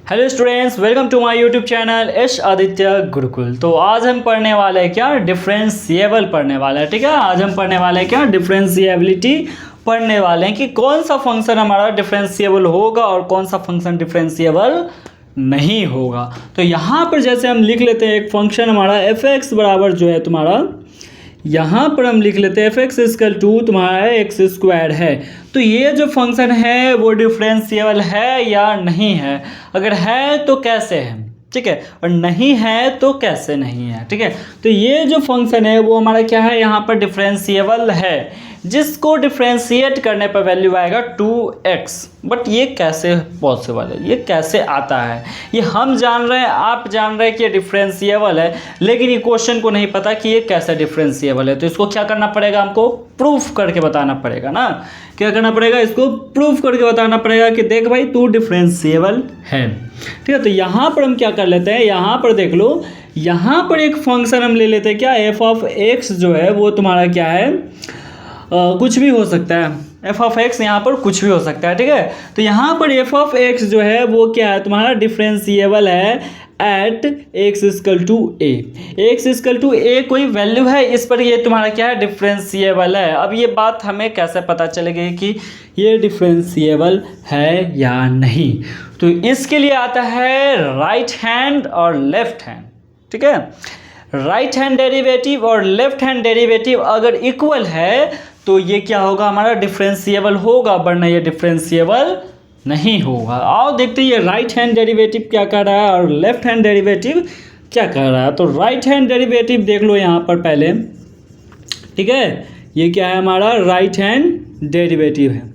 Hello students, welcome to my YouTube channel Ash Aditya Gurukul. तो आज हम पढ़ने वाले हैं क्या, डिफरेंशिएबल पढ़ने वाले हैं। ठीक है, आज हम पढ़ने वाले हैं क्या, डिफरेंशिएबिलिटी पढ़ने वाले हैं कि कौन सा फंक्शन हमारा डिफरेंशिएबल होगा और कौन सा फंक्शन डिफरेंशिएबल नहीं होगा। तो यहाँ पर जैसे हम लिख लेते हैं एक फंक्शन हमारा एफ एक्स बराबर जो है तुम्हारा, यहाँ पर हम लिख लेते हैं एफ एक्स इक्वल टू तुम्हारा एक्स स्क्वायर है। तो ये जो फंक्शन है वो डिफरेंशिएबल है या नहीं है, अगर है तो कैसे है, ठीक है, और नहीं है तो कैसे नहीं है। ठीक है, तो ये जो फंक्शन है वो हमारा क्या है, यहाँ पर डिफरेंशिएबल है, जिसको डिफरेंशिएट करने पर वैल्यू आएगा 2x। बट ये कैसे पॉसिबल है, ये कैसे आता है, ये हम जान रहे हैं, आप जान रहे हैं कि ये डिफरेंशिएबल है, लेकिन ये क्वेश्चन को नहीं पता कि ये कैसे डिफरेंशिएबल है। तो इसको क्या करना पड़ेगा, हमको प्रूफ करके बताना पड़ेगा ना। क्या करना पड़ेगा, इसको प्रूफ करके बताना पड़ेगा कि देख भाई तू डिफरेंशिएबल है। ठीक है, तो यहाँ पर हम क्या कर लेते हैं, यहाँ पर देख लो, यहाँ पर एक फंक्शन हम ले लेते हैं क्या, एफ ऑफ एक्स जो है वो तुम्हारा क्या है, कुछ भी हो सकता है। एफ ऑफ एक्स यहाँ पर कुछ भी हो सकता है। ठीक है, तो यहाँ पर एफ ऑफ एक्स जो है वो क्या है, तुम्हारा डिफरेंशिएबल है at x equal to A. X equal to A कोई वैल्यू है, इस पर ये तुम्हारा क्या है, डिफरेंशिएबल है। अब ये बात हमें कैसे पता चलेगी कि ये डिफरेंशिएबल है या नहीं, तो इसके लिए आता है राइट हैंड और लेफ्ट हैंड। ठीक है, राइट हैंड डेरिवेटिव और लेफ्ट हैंड डेरिवेटिव अगर इक्वल है तो ये क्या होगा, हमारा डिफरेंशिएबल होगा, वरना ये डिफरेंशिएबल नहीं होगा। आओ देखते हैं ये राइट हैंड डेरिवेटिव क्या कर रहा है और लेफ्ट हैंड डेरिवेटिव क्या कर रहा है। तो राइट हैंड डेरिवेटिव देख लो यहाँ पर पहले। ठीक है, ये क्या है, हमारा राइट हैंड डेरिवेटिव है।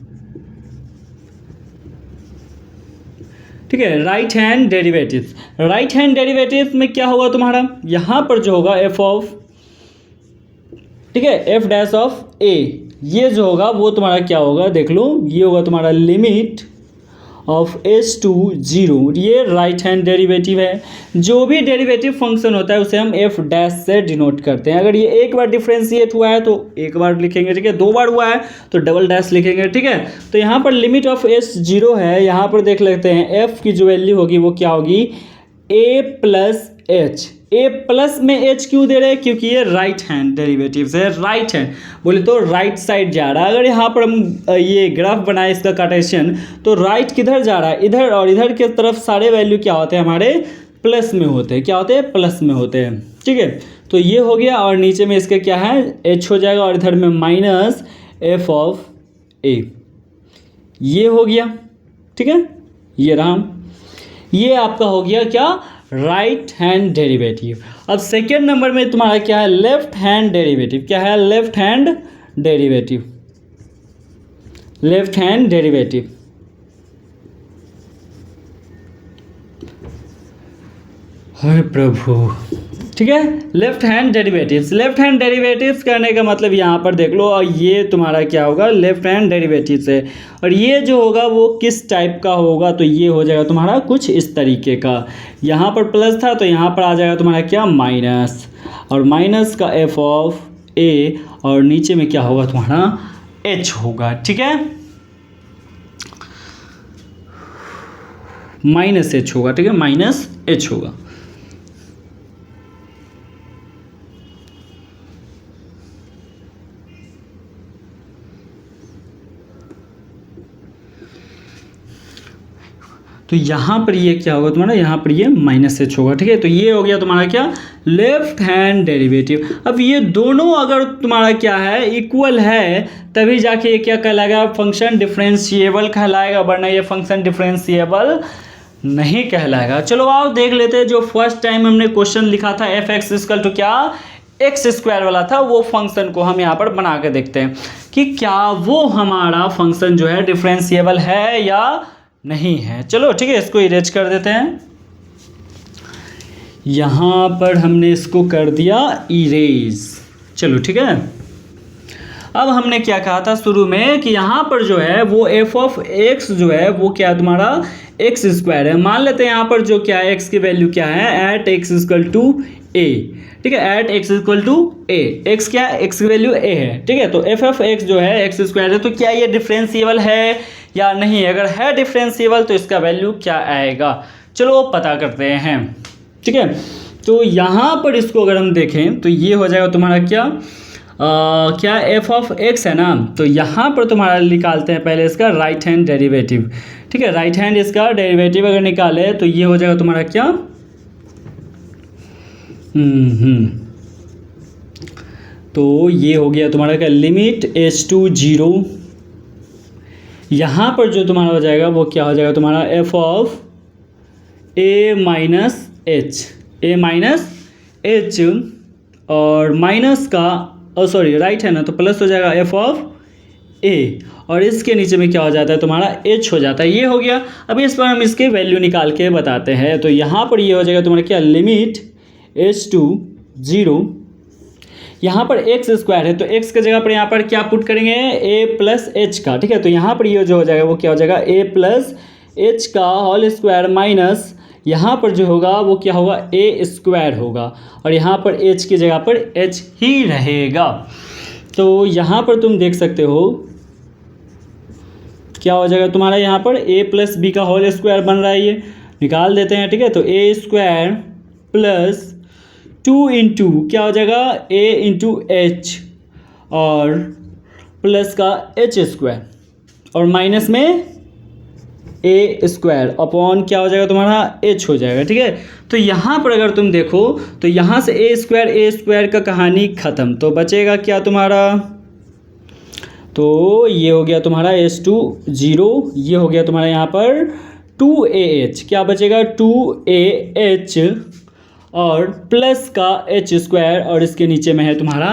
ठीक है, right hand derivative, right hand derivative में क्या होगा तुम्हारा, यहाँ पर जो होगा एफ ऑफ, ठीक है, एफ डैश ऑफ ए, ये जो होगा वो तुम्हारा क्या होगा, देख लो, ये होगा तुम्हारा लिमिट ऑफ एस टू 0। ये राइट हैंड डेरिवेटिव है। जो भी डेरिवेटिव फंक्शन होता है उसे हम एफ डैश से डिनोट करते हैं। अगर ये एक बार डिफरेंशिएट हुआ है तो एक बार लिखेंगे, ठीक है, दो बार हुआ है तो डबल डैश लिखेंगे। ठीक है, तो यहाँ पर लिमिट ऑफ एस 0 है। यहाँ पर देख लेते हैं एफ की जो वैल्यू होगी वो क्या होगी, ए प्लस एच। ए प्लस में एच क्यों दे रहे हैं, क्योंकि ये राइट हैंड डेरिवेटिव है। राइट हैंड बोले तो राइट साइड जा रहा है। अगर यहाँ पर हम ये ग्राफ बनाए इसका कार्टेशियन, तो राइट किधर जा रहा है, इधर, और इधर की तरफ सारे वैल्यू क्या होते हैं, हमारे प्लस में होते हैं। क्या होते हैं, प्लस में होते हैं। ठीक है, तो ये हो गया, और नीचे में इसके क्या है, एच हो जाएगा, और इधर में माइनस एफ ऑफ ए, ये हो गया। ठीक है, ये रहा, ये आपका हो गया क्या, राइट हैंड डेरिवेटिव। अब सेकेंड नंबर में तुम्हारा क्या है, लेफ्ट हैंड डेरिवेटिव। क्या है, left hand derivative, left hand derivative. हे प्रभु, ठीक है, left hand derivatives. Left hand derivatives करने का मतलब यहाँ पर देख लो, और ये तुम्हारा क्या होगा, लेफ्ट हैंड डेरिवेटिव्स है। और ये जो होगा वो किस टाइप का होगा, तो ये हो जाएगा तुम्हारा कुछ इस तरीके का। यहाँ पर प्लस था तो यहाँ पर आ जाएगा तुम्हारा क्या, माइनस, और माइनस का एफ ऑफ ए, और नीचे में क्या होगा तुम्हारा एच होगा। ठीक है, माइनस एच होगा। ठीक है, माइनस एच होगा। तो यहाँ पर ये क्या होगा तुम्हारा, यहाँ पर ये माइनस एच होगा। ठीक है, तो ये हो गया तुम्हारा क्या, लेफ्ट हैंड डेरिवेटिव। अब ये दोनों अगर तुम्हारा क्या है, इक्वल है, तभी जाके ये क्या कहलाएगा, फंक्शन डिफरेंशिएबल कहलाएगा, वरना ये फंक्शन डिफरेंशिएबल नहीं कहलाएगा। चलो आओ देख लेते हैं, जो फर्स्ट टाइम हमने क्वेश्चन लिखा था एफ एक्स इक्वल टू क्या, एक्स स्क्वायर वाला था, वो फंक्शन को हम यहाँ पर बना के देखते हैं कि क्या वो हमारा फंक्शन जो है डिफरेंशिएबल है या नहीं है। चलो ठीक है, इसको इरेज कर देते हैं। यहाँ पर हमने इसको कर दिया इरेज। चलो ठीक है, अब हमने क्या कहा था शुरू में कि यहाँ पर जो है वो एफ ऑफ एक्स जो है वो क्या है, तुम्हारा एक्स स्क्वायर है। मान लेते हैं यहाँ पर जो क्या है, एक्स की वैल्यू क्या है, at x equal to A. ठीक है, at x equal to A, x क्या है, एक्स की वैल्यू ए है। ठीक है, तो एफ ऑफ एक्स जो है एक्स स्क्वायर है, तो क्या ये डिफरेंशिएबल है या नहीं। अगर है डिफरेंशिएबल तो इसका वैल्यू क्या आएगा। चलो पता करते हैं, ठीक है। तो यहाँ पर इसको अगर हम देखें तो ये हो जाएगा तुम्हारा क्या क्या एफ ऑफ एक्स है ना, तो यहाँ पर तुम्हारा निकालते हैं पहले इसका राइट हैंड डेरिवेटिव, ठीक है। राइट हैंड इसका डेरिवेटिव अगर निकाले तो ये हो जाएगा तुम्हारा क्या तो ये हो गया तुम्हारा क्या लिमिट एच टू 0, यहाँ पर जो तुम्हारा हो जाएगा वो क्या हो जाएगा तुम्हारा F of A minus H और माइनस का सॉरी राइट है ना, तो प्लस हो जाएगा एफ ऑफ ए और इसके नीचे में क्या हो जाता है तुम्हारा एच हो जाता है। ये हो गया। अभी इस पर हम इसके वैल्यू निकाल के बताते हैं। तो यहाँ पर ये हो जाएगा तुम्हारा क्या लिमिट एच टू 0, यहाँ पर एक्स स्क्वायर है तो एक्स की जगह पर यहाँ पर क्या पुट करेंगे ए प्लस एच का, ठीक है। तो यहाँ पर ये जो हो जाएगा वो क्या हो जाएगा ए प्लस एच का होल स्क्वायर माइनस यहाँ पर जो होगा वो क्या होगा ए स्क्वायर होगा और यहाँ पर एच की जगह पर एच ही रहेगा। तो यहाँ पर तुम देख सकते हो क्या हो जाएगा तुम्हारा यहाँ पर ए प्लस बी का होल स्क्वायर बन रहा है, ये निकाल देते हैं, ठीक है। तो ए स्क्वायर प्लस 2 इंटू क्या हो जाएगा ए इंटू एच और प्लस का एच स्क्वायर और माइनस में ए स्क्वायर अपॉन क्या हो जाएगा तुम्हारा एच हो जाएगा, ठीक है। तो यहाँ पर अगर तुम देखो तो यहाँ से ए स्क्वायर का कहानी ख़त्म, तो बचेगा क्या तुम्हारा, तो ये हो गया तुम्हारा एच टू 0, ये हो गया तुम्हारा यहाँ पर 2AH, क्या बचेगा 2AH और प्लस का एच स्क्वायर और इसके नीचे में है तुम्हारा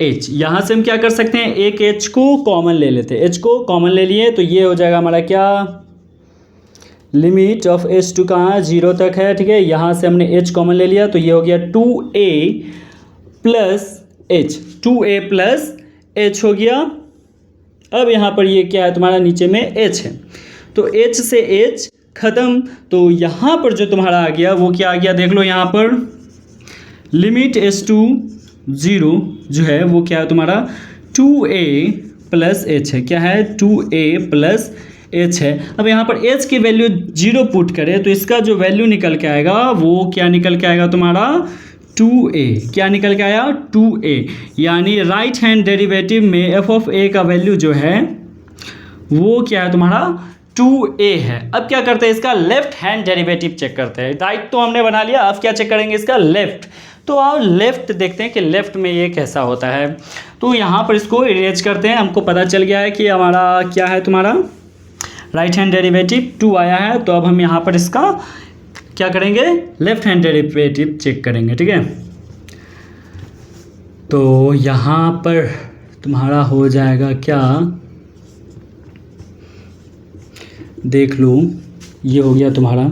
एच। यहाँ से हम क्या कर सकते हैं एक एच को कॉमन ले लेते हैं, एच को कॉमन ले लिए तो ये हो जाएगा हमारा क्या लिमिट ऑफ एच टू कहाँ 0 तक है, ठीक है। यहाँ से हमने एच कॉमन ले लिया तो ये हो गया 2A plus H, 2A plus H हो गया। अब यहाँ पर ये क्या है तुम्हारा नीचे में एच है तो एच से एच ख़त्म। तो यहाँ पर जो तुम्हारा आ गया वो क्या आ गया देख लो, यहाँ पर लिमिट एच टू 0 जो है वो क्या है तुम्हारा 2A प्लस एच है, क्या है 2A प्लस एच है। अब यहाँ पर एच की वैल्यू 0 पुट करें तो इसका जो वैल्यू निकल के आएगा वो क्या निकल के आएगा तुम्हारा 2A, क्या निकल के आया 2A, यानी राइट हैंड डेरिवेटिव में एफ ऑफ ए का वैल्यू जो है वो क्या है तुम्हारा 2A है। अब क्या करते हैं इसका लेफ्ट हैंड डेरिवेटिव चेक करते हैं। राइट तो हमने बना लिया, अब क्या चेक करेंगे इसका लेफ्ट। तो आओ लेफ्ट देखते हैं कि लेफ्ट में ये कैसा होता है। तो यहाँ पर इसको इरेज करते हैं, हमको पता चल गया है कि हमारा क्या है तुम्हारा राइट हैंड डेरिवेटिव 2 आया है। तो अब हम यहाँ पर इसका क्या करेंगे लेफ्ट हैंड डेरिवेटिव चेक करेंगे, ठीक है। तो यहाँ पर तुम्हारा हो जाएगा क्या देख लो, ये हो गया तुम्हारा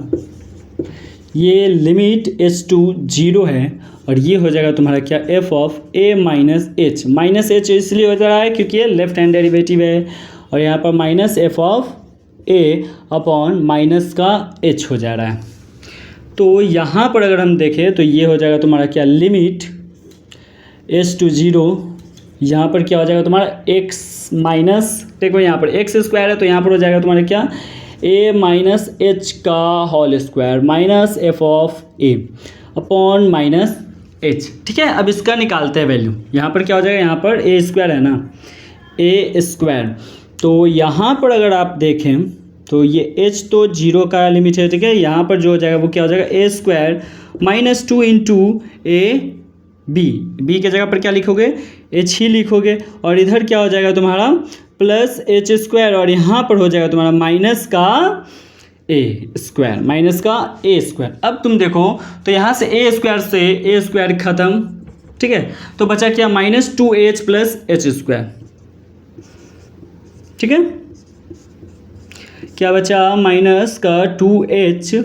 ये लिमिट एच टू 0 है और ये हो जाएगा तुम्हारा क्या F of A minus H इसलिए हो जा रहा है क्योंकि ये लेफ्ट हैंड डेरिवेटिव है और यहाँ पर minus F of A upon minus का एच हो जा रहा है। तो यहाँ पर अगर हम देखें तो ये हो जाएगा तुम्हारा क्या लिमिट एच टू 0, यहाँ पर क्या हो जाएगा तुम्हारा एक्स माइनस, देखो यहाँ पर एक्स स्क्वायर है तो यहाँ पर हो जाएगा तुम्हारा क्या ए माइनस एच का whole square minus F of A upon minus H, ठीक है। अब इसका निकालते हैं वैल्यू। यहाँ पर क्या हो जाएगा, यहाँ पर ए स्क्वायर है ना ए स्क्वायर, तो यहाँ पर अगर आप देखें तो ये एच तो 0 का लिमिट है, ठीक है। यहाँ पर जो हो जाएगा वो क्या हो जाएगा A square minus 2 into A B के जगह पर क्या लिखोगे एच ही लिखोगे और इधर क्या हो जाएगा तुम्हारा प्लस एच स्क्वायर और यहाँ पर हो जाएगा तुम्हारा माइनस का ए स्क्वायर। अब तुम देखो तो यहाँ से ए स्क्वायर ख़त्म, ठीक है। तो बचा क्या minus 2h plus H square, ठीक है। क्या बचा माइनस का 2h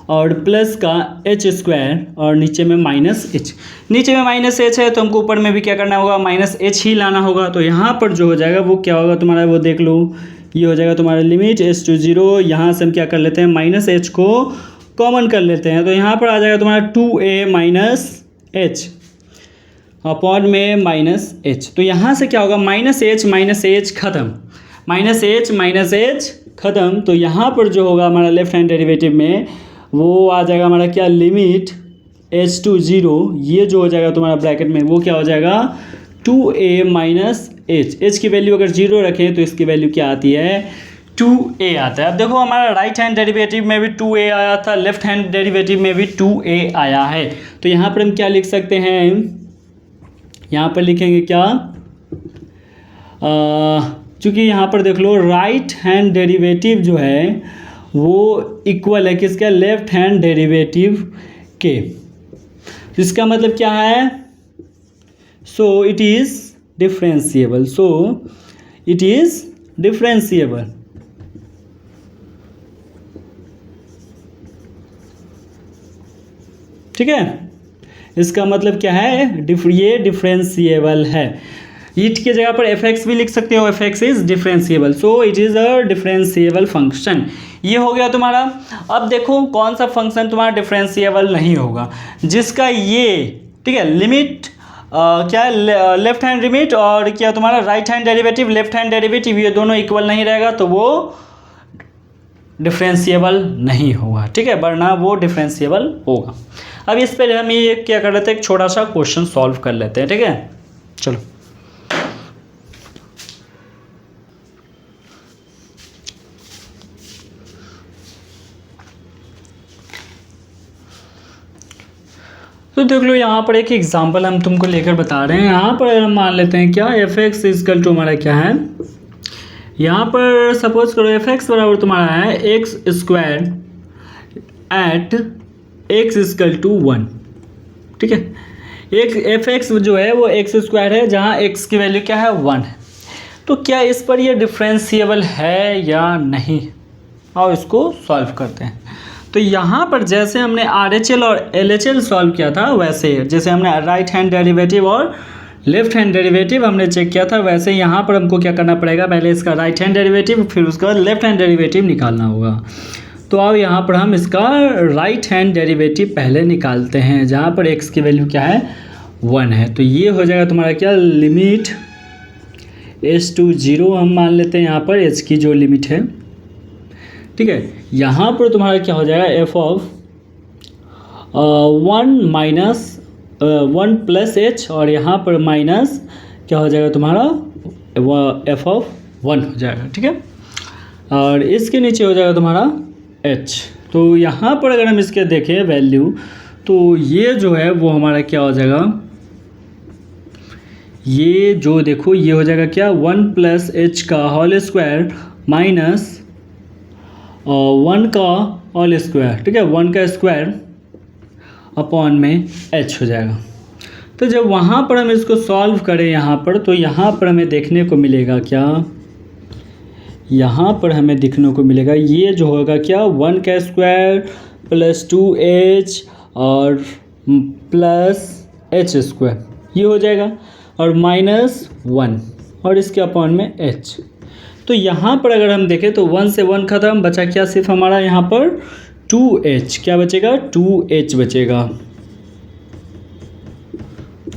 और प्लस का एच स्क्वायर और नीचे में माइनस एच, नीचे में माइनस एच है तो हमको ऊपर में भी क्या करना होगा माइनस एच ही लाना होगा। तो यहाँ पर जो हो जाएगा वो क्या होगा तुम्हारा वो देख लो, ये हो जाएगा तुम्हारा लिमिट एच टू 0, यहाँ से हम क्या कर लेते हैं माइनस एच को कॉमन कर लेते हैं तो यहाँ पर आ जाएगा तुम्हारा 2a माइनस एच अपॉन में माइनस एच। तो यहाँ से क्या होगा माइनस एच ख़त्म, माइनस एच ख़त्म। तो यहाँ पर जो होगा हमारा लेफ्ट हैंड डेरिवेटिव में वो आ जाएगा हमारा क्या, लिमिट एच टू ज़ीरो, ये जो हो जाएगा तुम्हारा ब्रैकेट में वो क्या हो जाएगा 2a माइनस एच की वैल्यू अगर जीरो रखें तो इसकी वैल्यू क्या आती है 2a आता है। अब देखो हमारा राइट हैंड डेरिवेटिव में भी 2a आया था, लेफ्ट हैंड डेरिवेटिव में भी 2a आया है। तो यहाँ पर हम क्या लिख सकते हैं, यहाँ पर लिखेंगे क्या, चूँकि यहाँ पर देख लो राइट हैंड डेरिवेटिव जो है वो इक्वल है किसका, लेफ्ट हैंड डेरिवेटिव के। इसका मतलब क्या है, so it is differentiable, so it is differentiable. ठीक है, इसका मतलब क्या है, ये डिफरेंशिएबल है। इट की जगह पर एफ एक्स भी लिख सकते हो, F x is differentiable, so it is a differentiable function. ये हो गया तुम्हारा। अब देखो कौन सा फंक्शन तुम्हारा डिफरेंशिएबल नहीं होगा, जिसका ये ठीक है लिमिट क्या लेफ्ट हैंड लिमिट और क्या तुम्हारा right hand derivative, left hand derivative ये दोनों इक्वल नहीं रहेगा तो वो डिफरेंशिएबल नहीं होगा। ठीक है, वरना वो डिफरेंशिएबल होगा। अब इस पर हम ये क्या कर लेते हैं, एक छोटा सा क्वेश्चन सॉल्व कर लेते हैं। ठीक है, चलो तो देख लो यहाँ पर एक एग्जांपल हम तुमको लेकर बता रहे हैं। यहाँ पर हम मान लेते हैं क्या, एफ एक्स इजकल टू हमारा क्या है, यहाँ पर सपोज करो एफ एक्स बराबर तुम्हारा है x square at x equal to 1। ठीक है, एक एफ एक्स जो है वो एक्स स्क्वायर है जहाँ एक्स की वैल्यू क्या है 1 है। तो क्या इस पर ये डिफरेंशिएबल है या नहीं, और इसको सॉल्व करते हैं। तो यहाँ पर जैसे हमने RHL और LHL सॉल्व किया था वैसे, जैसे हमने राइट हैंड डेरिवेटिव और लेफ्ट हैंड डेरिवेटिव हमने चेक किया था, वैसे यहाँ पर हमको क्या करना पड़ेगा, पहले इसका राइट हैंड डेरिवेटिव फिर उसके बाद लेफ्ट हैंड डेरिवेटिव निकालना होगा। तो अब यहाँ पर हम इसका राइट हैंड डेरिवेटिव पहले निकालते हैं, जहाँ पर x की वैल्यू क्या है 1 है। तो ये हो जाएगा तुम्हारा क्या, लिमिट h टू 0 हम मान लेते हैं यहाँ पर h की जो लिमिट है। ठीक है, यहाँ पर तुम्हारा क्या हो जाएगा, F of 1 minus 1 plus H, और यहाँ पर माइनस क्या हो जाएगा तुम्हारा एफ ऑफ 1 हो जाएगा। ठीक है, और इसके नीचे हो जाएगा तुम्हारा एच। तो यहाँ पर अगर हम इसके देखें वैल्यू, तो ये जो है वो हमारा क्या हो जाएगा, ये जो देखो ये हो जाएगा क्या, 1 प्लस एच का होल स्क्वायर माइनस 1 का होल स्क्वायर। ठीक है, 1 का स्क्वायर अपॉन में h हो जाएगा। तो जब वहाँ पर हम इसको सॉल्व करें यहाँ पर, तो यहाँ पर हमें देखने को मिलेगा क्या, यहाँ पर हमें देखने को मिलेगा ये जो होगा क्या, 1 का स्क्वायर प्लस 2h और प्लस h स्क्वायर ये हो जाएगा, और माइनस 1 और इसके अपॉन में h। तो यहाँ पर अगर हम देखें तो 1 से 1 खत्म, बचा क्या सिर्फ हमारा यहाँ पर 2h, क्या बचेगा 2h बचेगा,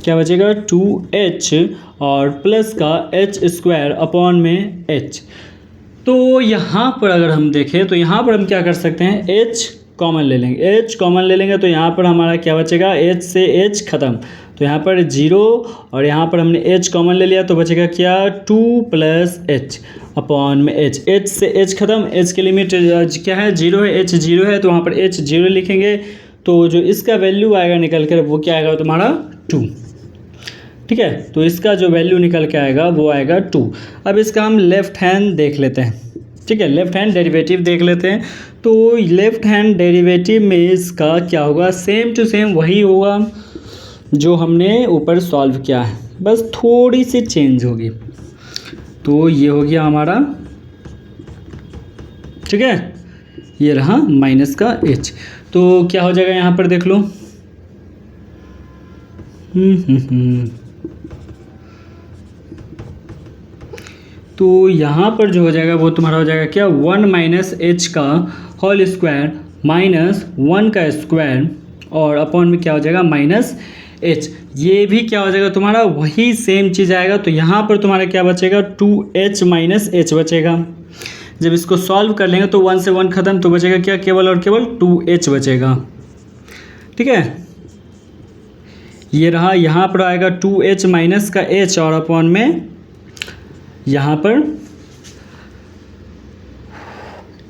क्या बचेगा 2h और प्लस का h स्क्वायर अपॉन में h। तो यहाँ पर अगर हम देखें तो यहाँ पर हम क्या कर सकते हैं, h कॉमन ले लेंगे, h कॉमन ले लेंगे तो यहाँ पर हमारा क्या बचेगा, h से h खत्म, तो यहाँ पर 0 और यहाँ पर हमने h कॉमन ले लिया तो बचेगा क्या 2 प्लस h अपॉन में h। h से h खत्म, h की लिमिट क्या है 0 है, h 0 है तो वहाँ पर h 0 लिखेंगे, तो जो इसका वैल्यू आएगा निकल कर वो क्या आएगा तुम्हारा 2। ठीक है, तो इसका जो वैल्यू निकल के आएगा वो आएगा 2। अब इसका हम लेफ़्ट हैंड देख लेते हैं। ठीक है, लेफ़्ट हैंड डेरिवेटिव देख लेते हैं। तो लेफ़्ट हैंड डेरिवेटिव में इसका क्या होगा, सेम टू सेम वही होगा जो हमने ऊपर सॉल्व किया है, बस थोड़ी सी चेंज होगी। तो ये हो गया हमारा, ठीक है, ये रहा माइनस का h। तो क्या हो जाएगा यहाँ पर देख लो, तो यहाँ पर जो हो जाएगा वो तुम्हारा हो जाएगा क्या 1 माइनस एच का होल स्क्वायर माइनस 1 का स्क्वायर और अपॉन में क्या हो जाएगा माइनस एच, ये भी क्या हो जाएगा तुम्हारा, वही सेम चीज़ आएगा। तो यहाँ पर तुम्हारा क्या बचेगा, 2h माइनस एच बचेगा। जब इसको सॉल्व कर लेंगे तो 1 से 1 खत्म, तो बचेगा क्या, केवल और केवल 2h बचेगा। ठीक है, ये रहा। यहाँ पर आएगा 2h माइनस का h और अपॉन में यहाँ पर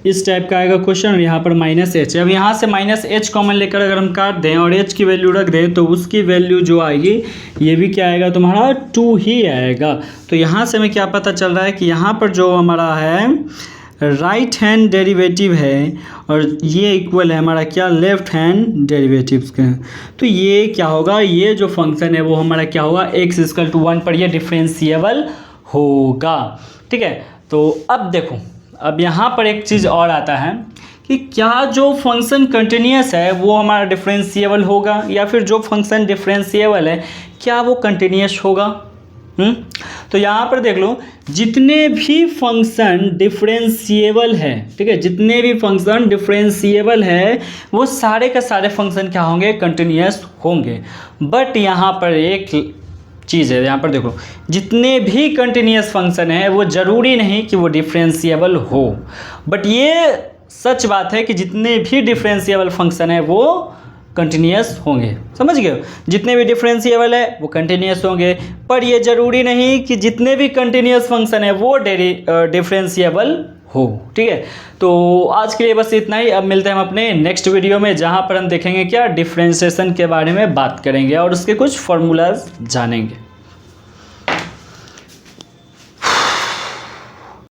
इस टाइप का आएगा क्वेश्चन, और यहाँ पर माइनस एच। अब यहाँ से माइनस एच कॉमन लेकर अगर हम काट दें और एच की वैल्यू रख दें तो उसकी वैल्यू जो आएगी ये भी क्या आएगा तुम्हारा, 2 ही आएगा। तो यहाँ से हमें क्या पता चल रहा है कि यहाँ पर जो हमारा है राइट हैंड डेरिवेटिव है और ये इक्वल है हमारा क्या, लेफ्ट हैंड डेरिवेटिव्स के। तो ये क्या होगा, ये जो फंक्शन है वो हमारा क्या होगा, x इक्वल टू 1 पर ये डिफरेंशिएबल होगा। ठीक है, तो अब देखो, अब यहाँ पर एक चीज़ और आता है कि क्या जो फंक्शन कंटिन्यूस है वो हमारा डिफरेंशिएबल होगा, या फिर जो फंक्शन डिफरेंशिएबल है क्या वो कंटिन्यूस होगा। तो यहाँ पर देख लो, जितने भी फंक्शन डिफरेंशिएबल है, ठीक है, जितने भी फंक्शन डिफरेंशिएबल है वो सारे के सारे फंक्शन क्या होंगे, कंटिन्यूस होंगे। बट यहाँ पर एक चीज़ है, यहाँ पर देखो, जितने भी कंटिन्यूस फंक्शन है वो ज़रूरी नहीं कि वो डिफरेंशिएबल हो। बट ये सच बात है कि जितने भी डिफरेंशिएबल फंक्शन है वो कंटिन्यूस होंगे। समझ गए, जितने भी डिफरेंशिएबल है वो कंटिन्यूस होंगे, पर ये ज़रूरी नहीं कि जितने भी कंटिन्यूस फंक्शन है वो डिफरेंशिएबल हो। ठीक है, तो आज के लिए बस इतना ही। अब मिलते हैं हम अपने नेक्स्ट वीडियो में, जहाँ पर हम देखेंगे क्या, डिफरेंशिएशन के बारे में बात करेंगे और उसके कुछ फार्मूलाज जानेंगे।